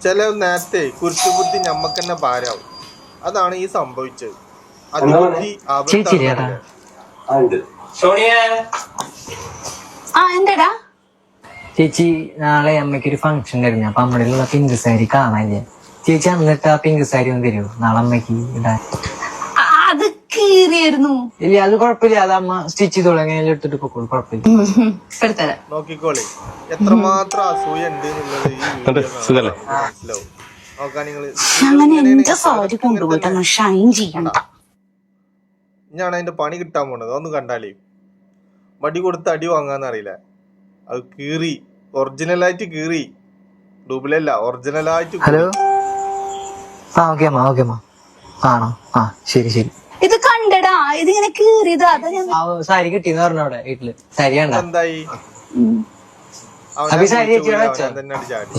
ചില നേരത്തെ കുരുട്ടുബുദ്ധി ഞമ്മക്ക് തന്നെ ഭാരാവും. അതാണ് ഈ സംഭവിച്ചത്. അതിബുദ്ധി എന്താടാ ചേച്ചി നാളെ അമ്മയ്ക്കൊരു ഫംഗ്ഷൻ ഉണ്ടായിരുന്നു. അപ്പൊ അമ്മയുടെ പിങ്ക് സാരി കാണാനില്ല. ചേച്ചി എന്നിട്ട് ആ പിങ്ക് സാരി ഒന്ന് തരുമോ നാളെ അമ്മയ്ക്ക് ഇടാൻ? അത് കീറിയായിരുന്നു. ഇല്ല അത് കുഴപ്പമില്ല, അത് അമ്മ സ്റ്റിച്ച് ചെയ്തോളൂ. എങ്ങനെയാലും എടുത്തിട്ട് പൊക്കോളൂ, കുഴപ്പമില്ല. നോക്കിക്കോളെ എത്രമാത്രം അസൂയ ഉണ്ട് എന്നുള്ളത് ഈ മനസ്സിലാവും. നോക്കാൻ നിങ്ങള് അങ്ങനെ എന്റെ സാരി കൊണ്ടുപോയിട്ട് ഷൈൻ ചെയ്യണ്ട. ഞാണ് അതിന്റെ പണി കിട്ടാൻ പോണത്. അതൊന്നും കണ്ടാലേ മടി കൊടുത്ത് അടി വാങ്ങാന്നറിയില്ല. അത് കീറി, ഒറിജിനലായിട്ട് കീറി, ഡൂബിലല്ല ഒറിജിനലായിട്ട്. ഹലോ, ആ ഓക്കെ അമ്മ, ഓക്കെ അമ്മ. ആണോ? ആ ശരി ശരി. ഇത് കണ്ടടാ, ഇതിങ്ങനെ കീറിയതാ. സാരി കിട്ടിയെന്ന് പറഞ്ഞു അവിടെ വീട്ടില്. സാരി കണ്ട എന്തായി? സാരി ചേച്ചിയോടെ വെച്ചോ? തന്നെ ചാടി.